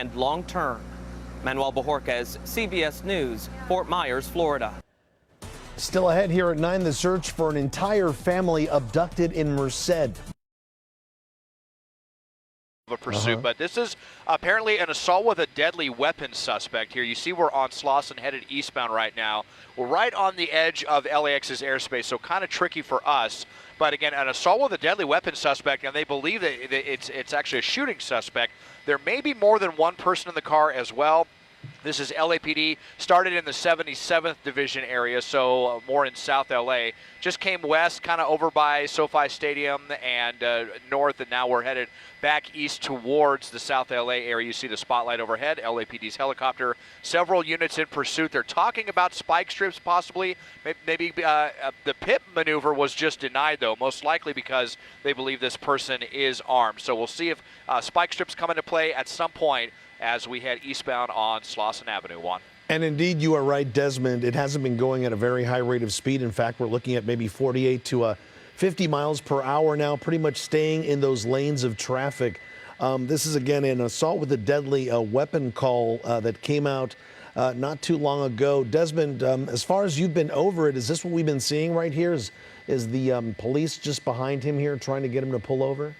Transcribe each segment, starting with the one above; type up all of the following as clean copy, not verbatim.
and long-term. Manuel Bojorquez, CBS News, Fort Myers, Florida. Still ahead here at 9, the search for an entire family abducted in Merced. A pursuit, but this is apparently an assault with a deadly weapon suspect here. You see we're on Slauson headed eastbound right now. We're right on the edge of LAX's airspace, so kind of tricky for us. But again, an assault with a deadly weapon suspect, and they believe that it's actually a shooting suspect. There may be more than one person in the car as well. This is LAPD, started in the 77th Division area, so more in South LA. Just came west, kind of over by SoFi Stadium and north, and now we're headed back east towards the South LA area. You see the spotlight overhead, LAPD's helicopter. Several units in pursuit. They're talking about spike strips possibly. Maybe the pit maneuver was just denied, though, most likely because they believe this person is armed. So we'll see if spike strips come into play at some point as we head eastbound on Slauson Avenue, Juan. And indeed, you are right, Desmond. It hasn't been going at a very high rate of speed. In fact, we're looking at maybe 48 to 50 miles per hour now, pretty much staying in those lanes of traffic. This is, again, an assault with a deadly weapon call that came out not too long ago. Desmond, as far as you've been over it, is this what we've been seeing right here? Is the police just behind him here trying to get him to pull over?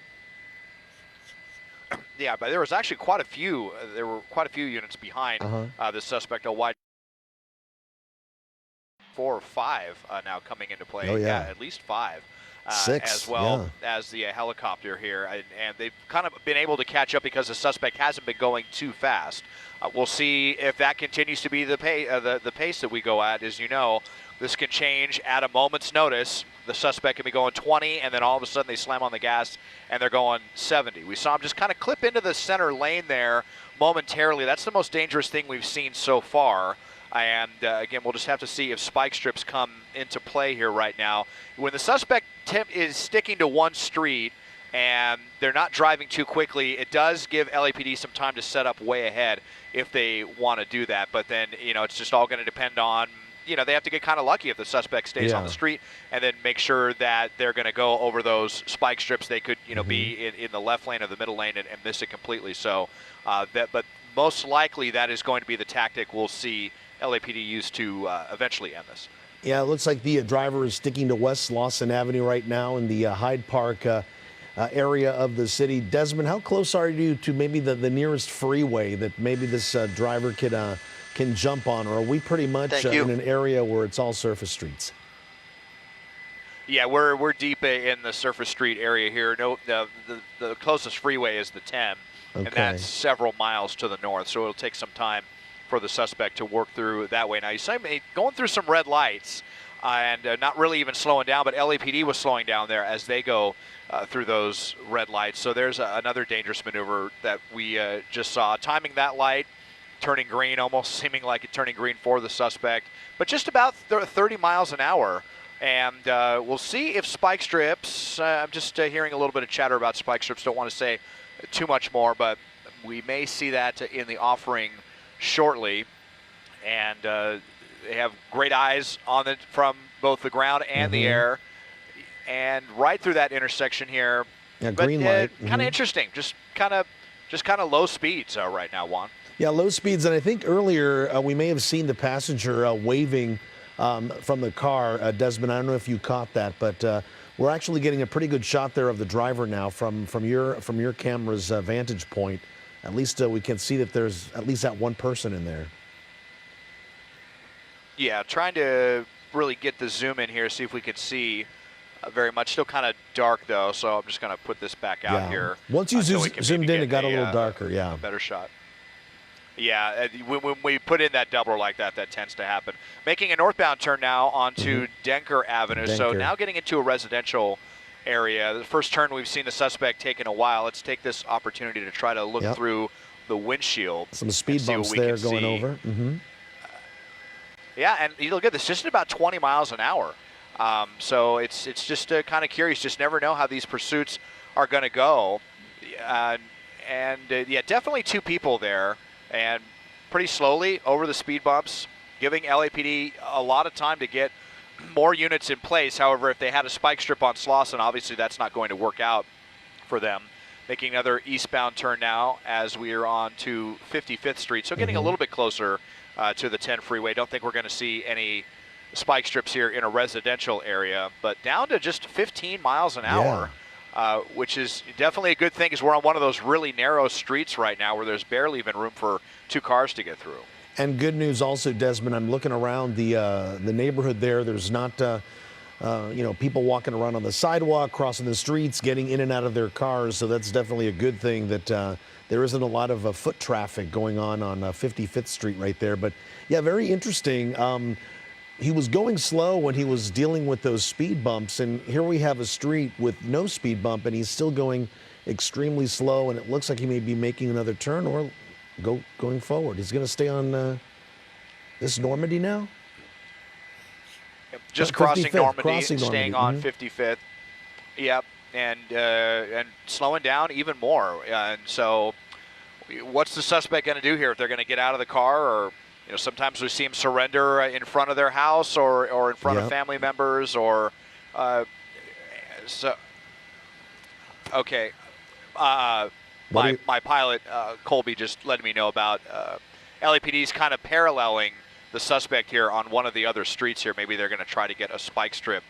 Yeah, but there was actually quite a few. There were quite a few units behind the suspect. A wide 4 or 5 now coming into play. Oh, yeah. At least 5. 6 as well as the helicopter here, and they've kind of been able to catch up because the suspect hasn't been going too fast. We'll see if that continues to be the pace that we go at. As you know, this can change at a moment's notice. The suspect can be going 20, and then all of a sudden they slam on the gas and they're going 70. We saw him just kind of clip into the center lane there momentarily. That's the most dangerous thing we've seen so far. And again, we'll just have to see if spike strips come into play here right now. When the suspect is sticking to one street and they're not driving too quickly, it does give LAPD some time to set up way ahead if they want to do that. But then, it's just all going to depend on, they have to get kind of lucky if the suspect stays on the street, and then make sure that they're going to go over those spike strips. They could, be in the left lane or the middle lane and miss it completely. So, but most likely that is going to be the tactic we'll see LAPD use to eventually end this. Yeah, it looks like the driver is sticking to West Slauson Avenue right now in the Hyde Park area of the city. Desmond, how close are you to maybe the nearest freeway that maybe this driver can jump on, or are we pretty much in an area where it's all surface streets? Yeah, we're deep in the surface street area here. No, the closest freeway is the 10, and that's several miles to the north, so it'll take some time for the suspect to work through that way. Now, you saw him going through some red lights and not really even slowing down, but LAPD was slowing down there as they go through those red lights. So there's another dangerous maneuver that we just saw. Timing that light, turning green, almost seeming like it turning green for the suspect, but just about 30 miles an hour. And we'll see if spike strips, I'm just hearing a little bit of chatter about spike strips, don't want to say too much more, but we may see that in the offering shortly. And they have great eyes on it from both the ground and the air, and right through that intersection here. Yeah, green light. Kind of interesting, just kind of low speeds right now, Juan. Yeah, low speeds, and I think earlier we may have seen the passenger waving from the car. Desmond, I don't know if you caught that, but we're actually getting a pretty good shot there of the driver now from your camera's vantage point. At least we can see that there's at least that one person in there. Yeah, trying to really get the zoom in here, see if we can see very much. Still kind of dark, though, so I'm just going to put this back out here. Once you zoomed in, it got a little darker, a better shot. Yeah, when we put in that doubler like that, that tends to happen. Making a northbound turn now onto Denker Avenue, so now getting into a residential area. The first turn we've seen the suspect take in a while. Let's take this opportunity to try to look through the windshield. Some speed bumps there going over. Yeah, and you look at this, just about 20 miles an hour. So it's just kind of curious. Just never know how these pursuits are going to go. Yeah, definitely 2 people there, and pretty slowly over the speed bumps, giving LAPD a lot of time to get more units in place. However, if they had a spike strip on Slauson, obviously that's not going to work out for them. making another eastbound turn now as we are on to 55th Street. So getting a little bit closer to the 10 freeway. Don't think we're going to see any spike strips here in a residential area, but down to just 15 miles an hour, which is definitely a good thing, because we're on one of those really narrow streets right now where there's barely even room for 2 cars to get through. And good news also, Desmond, I'm looking around the neighborhood there. There's not, people walking around on the sidewalk, crossing the streets, getting in and out of their cars. So that's definitely a good thing that there isn't a lot of foot traffic going on 55th Street right there. But yeah, very interesting. He was going slow when he was dealing with those speed bumps, and here we have a street with no speed bump, and he's still going extremely slow, and it looks like he may be making another turn or going forward. He's going to stay on this Normandy now? Just crossing Normandy, staying on 55th. Yep, and slowing down even more. And so what's the suspect going to do here? If they're going to get out of the car, or sometimes we see them surrender in front of their house or in front of family members, or so. Okay, my pilot Colby just let me know about LAPD's kind of paralleling the suspect here on one of the other streets here. Maybe they're going to try to get a spike strip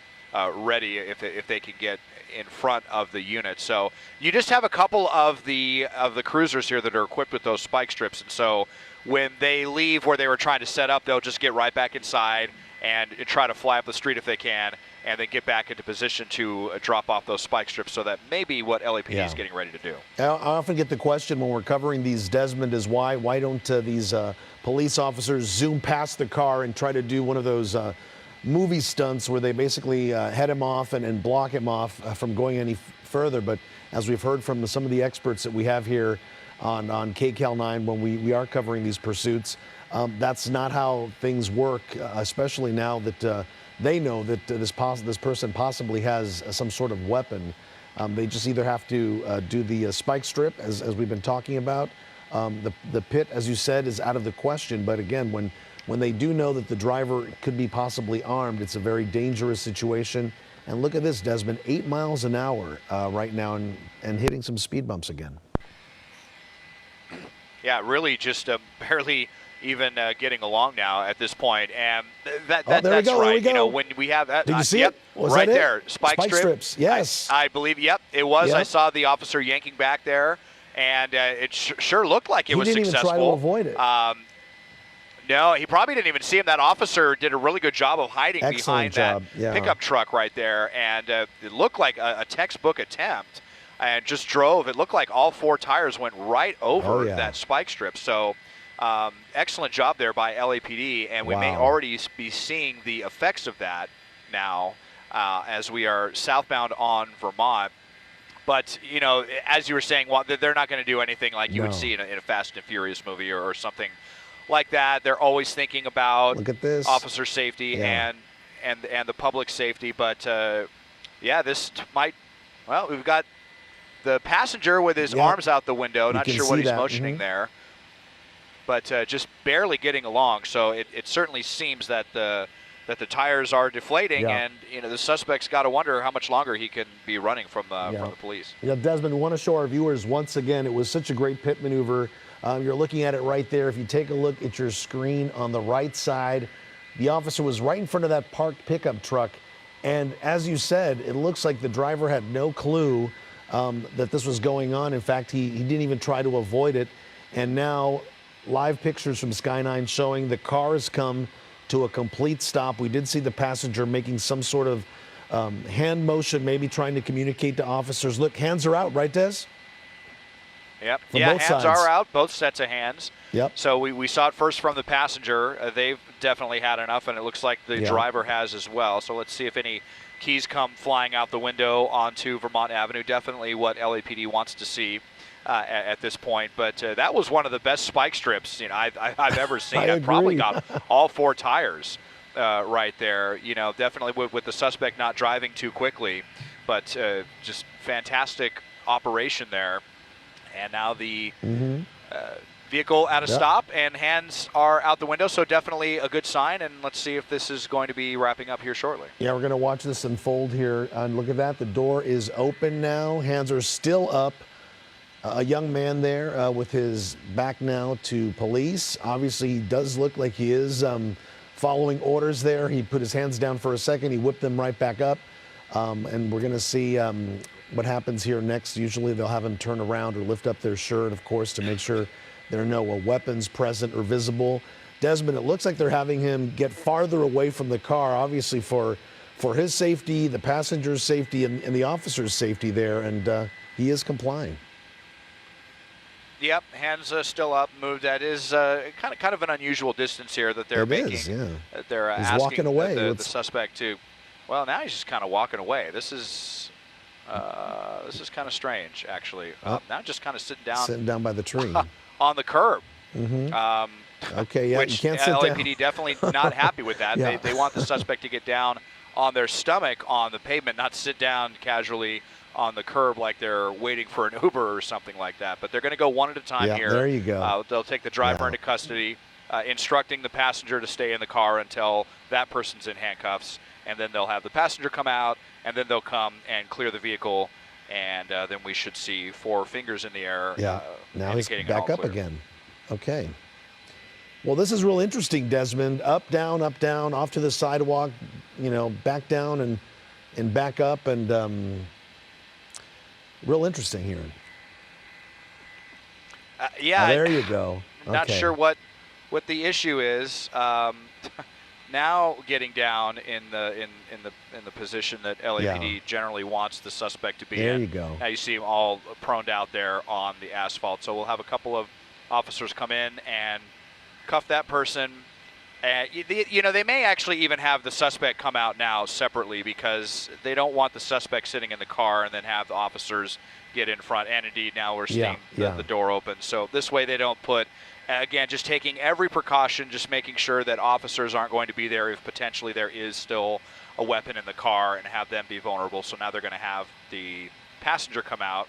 ready if they can get in front of the unit. So you just have a couple of the cruisers here that are equipped with those spike strips, and so when they leave where they were trying to set up, they'll just get right back inside and try to fly up the street if they can, and then get back into position to drop off those spike strips. So that may be what LAPD is getting ready to do. I often get the question when we're covering these, Desmond, is why don't these police officers zoom past the car and try to do one of those movie stunts where they basically head him off and block him off from going any further. But as we've heard from some of the experts that we have here on KCAL 9 when we are covering these pursuits, that's not how things work, especially now that they know that this person possibly has some sort of weapon. They just either have to do the spike strip, as we've been talking about. The pit, as you said, is out of the question. But again, when they do know that the driver could be possibly armed, it's a very dangerous situation. And look at this, Desmond, 8 miles an hour right now and hitting some speed bumps again. Yeah, really just barely even getting along now at this point, and that's right. When we have that, did you see it? Was right that there, it? spike strips. Yes, I believe. Yep, it was. Yep. I saw the officer yanking back there, and it sure looked like it was successful. He didn't even try to avoid it. No, he probably didn't even see him. That officer did a really good job of hiding behind that pickup truck right there, and it looked like a textbook attempt, and just drove. It looked like all 4 tires went right over that spike strip. So excellent job there by LAPD, and we may already be seeing the effects of that now as we are southbound on Vermont. But, as you were saying, they're not going to do anything like you would see in a Fast and Furious movie or something like that. They're always thinking about officer safety and the public safety. But, this might, we've got the passenger with his arms out the window. Not sure what he's motioning there. But just barely getting along. So it certainly seems that the tires are deflating, and the suspect's got to wonder how much longer he can be running from the police. Desmond, we want to show our viewers once again, it was such a great pit maneuver. You're looking at it right there. If you take a look at your screen on the right side, the officer was right in front of that parked pickup truck. And as you said, it looks like the driver had no clue that this was going on. In fact, he didn't even try to avoid it. And now live pictures from Sky 9 showing the car has come to a complete stop. We did see the passenger making some sort of hand motion, maybe trying to communicate to officers. Look, hands are out, right, Des? Yep. From both hands sides. are out, both sets of hands. Yep. So we saw it first from the passenger. They've definitely had enough, and it looks like the driver has as well. So let's see if any keys come flying out the window onto Vermont Avenue. Definitely what LAPD wants to see at this point. But that was one of the best spike strips I've ever seen. I probably got all 4 tires right there. Definitely with the suspect not driving too quickly, but just fantastic operation there. And now the vehicle at a stop, and hands are out the window, so definitely a good sign. And let's see if this is going to be wrapping up here shortly. Yeah, we're going to watch this unfold here. And look at that. The door is open now. Hands are still up. A young man there with his back now to police. Obviously, he does look like he is following orders there. He put his hands down for a second. He whipped them right back up. And we're going to see what happens here next. Usually they'll have him turn around or lift up their shirt, of course, to make sure there are no weapons present or visible. Desmond, it looks like they're having him get farther away from the car, obviously for his safety, the passenger's safety, and the officer's safety there. And he is complying. Yep, hands still up, moved. That is kind of an unusual distance here that they're making. Is, yeah. They're He's asking walking away. the suspect to. Well, now he's just kind of walking away. This is kind of strange, actually. Now just kind of sitting down by the tree on the curb. Okay, yeah, which you can't sit LAPD down. definitely not happy with that. Yeah. They want the suspect to get down on their stomach on the pavement, not sit down casually on the curb like they're waiting for an Uber or something like that. But they're going to go one at a time here. There you go. They'll take the driver into custody, instructing the passenger to stay in the car until that person's in handcuffs. And then they'll have the passenger come out, and then they'll come and clear the vehicle. And then we should see 4 fingers in the air. Yeah, now he's indicating back up clear. again. Okay. Well, this is real interesting, Desmond. Up, down, off to the sidewalk, back down and back up, and real interesting here. Yeah. There you go. Not Okay. sure what the issue is. Now getting down in the position that LAPD generally wants the suspect to be in. There you go. Now you see them all proned out there on the asphalt. So we'll have a couple of officers come in and cuff that person. And they may actually even have the suspect come out now separately because they don't want the suspect sitting in the car and then have the officers get in front. And indeed, now we're seeing the door open. So this way they don't put, again, just taking every precaution, just making sure that officers aren't going to be there if potentially there is still a weapon in the car and have them be vulnerable. So now they're going to have the passenger come out,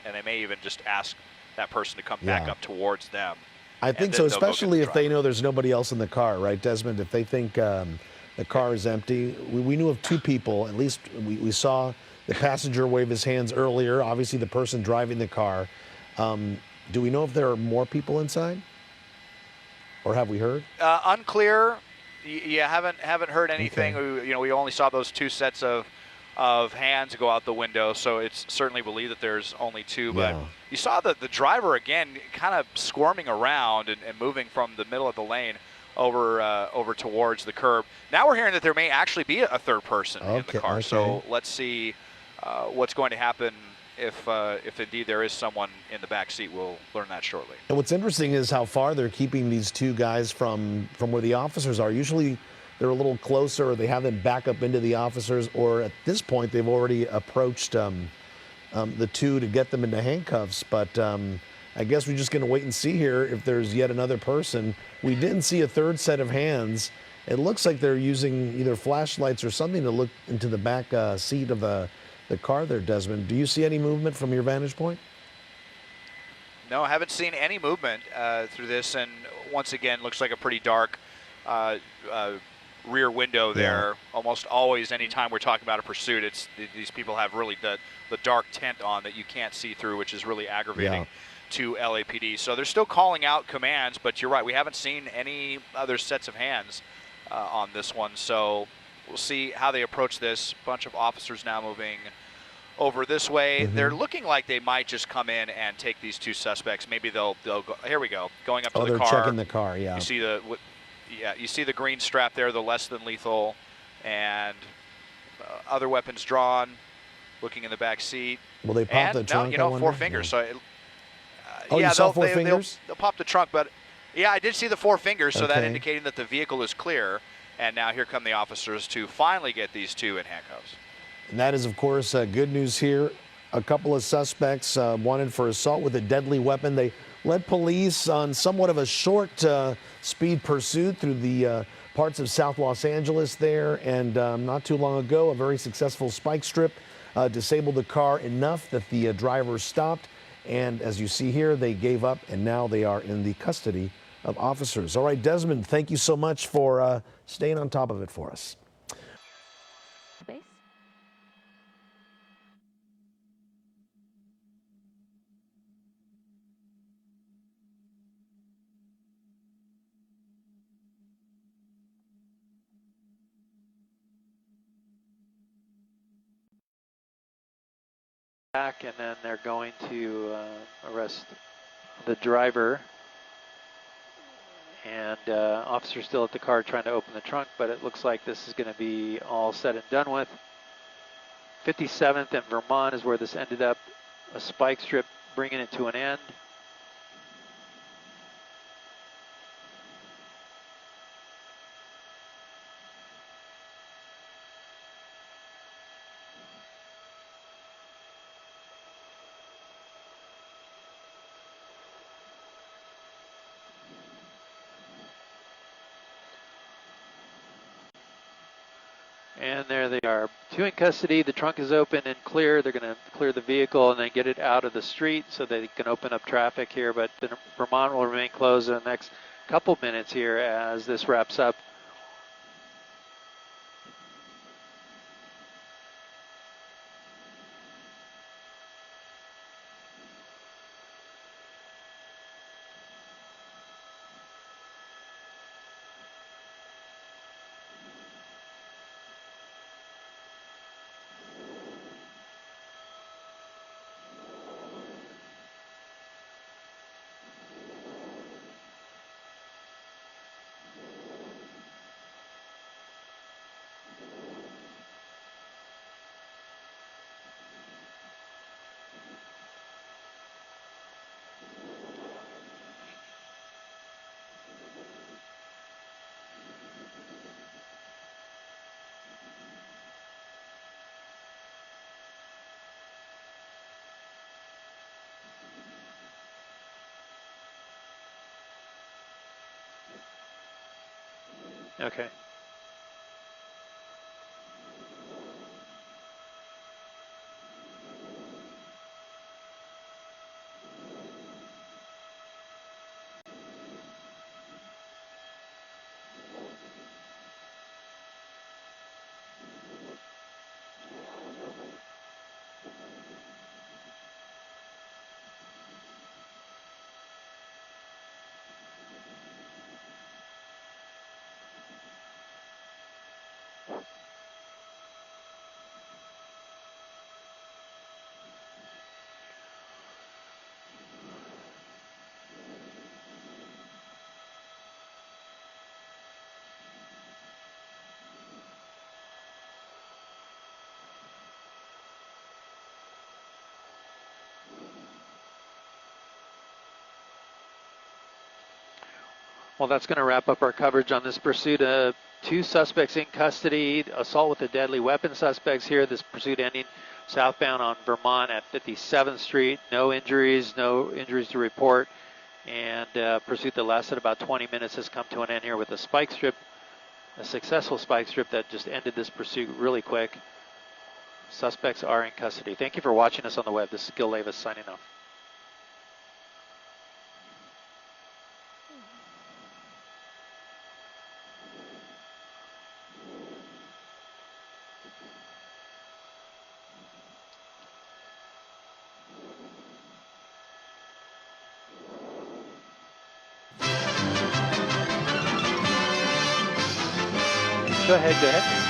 and they may even just ask that person to come back up towards them. I think so, especially if they know there's nobody else in the car, right, Desmond? If they think the car is empty. We knew of 2 people, at least we saw the passenger wave his hands earlier, obviously the person driving the car. Do we know if there are more people inside? Or have we heard? Unclear. You haven't heard anything. Okay. We only saw those 2 sets of hands go out the window, so it's certainly believed that there's only 2. But you saw the driver again kind of squirming around and moving from the middle of the lane over towards the curb. Now we're hearing that there may actually be a 3rd person in the car. So let's see what's going to happen if indeed there is someone in the back seat. We'll learn that shortly. And what's interesting is how far they're keeping these 2 guys from where the officers are. Usually they're a little closer, or they have them back up into the officers, or at this point they've already approached the 2 to get them into handcuffs. But I guess we're just going to wait and see here if there's yet another person. We didn't see a 3rd set of hands. It looks like they're using either flashlights or something to look into the back seat of the car there, Desmond. Do you see any movement from your vantage point? No, I haven't seen any movement through this, and once again, looks like a pretty dark rear window there. Almost always, anytime we're talking about a pursuit, it's these people have really the dark tint on that you can't see through, which is really aggravating to LAPD. So they're still calling out commands, but you're right, we haven't seen any other sets of hands on this one. So we'll see how they approach this. Bunch of officers now moving over this way. They're looking like they might just come in and take these 2 suspects. Maybe they'll go. Here we go, going up to the car. They're checking the car. Yeah. You see the green strap there, the less than lethal, and other weapons drawn. Looking in the back seat. Will they pop the trunk? 4 fingers. So you saw 4 fingers? They'll pop the trunk, but I did see the 4 fingers, so that indicating that the vehicle is clear. And now here come the officers to finally get these 2 in handcuffs. And that is, of course, good news here. A couple of suspects wanted for assault with a deadly weapon. They led police on somewhat of a short speed pursuit through the parts of South Los Angeles there. And not too long ago, a very successful spike strip disabled the car enough that the driver stopped. And as you see here, they gave up, and now they are in the custody of officers. All right, Desmond, thank you so much for staying on top of it for us. back, and then they're going to arrest the driver. And officer's still at the car trying to open the trunk, but it looks like this is going to be all said and done with. 57th and Vermont is where this ended up, a spike strip bringing it to an end. And there they are, 2 in custody. The trunk is open and clear. They're going to clear the vehicle and then get it out of the street so they can open up traffic here. But Vermont will remain closed in the next couple minutes here as this wraps up. Okay. Well, that's going to wrap up our coverage on this pursuit. 2 suspects in custody, assault with a deadly weapon suspects here. This pursuit ending southbound on Vermont at 57th Street. No injuries to report. And pursuit that lasted about 20 minutes has come to an end here with a spike strip, a successful spike strip that just ended this pursuit really quick. Suspects are in custody. Thank you for watching us on the web. This is Gil Davis signing off. Go ahead.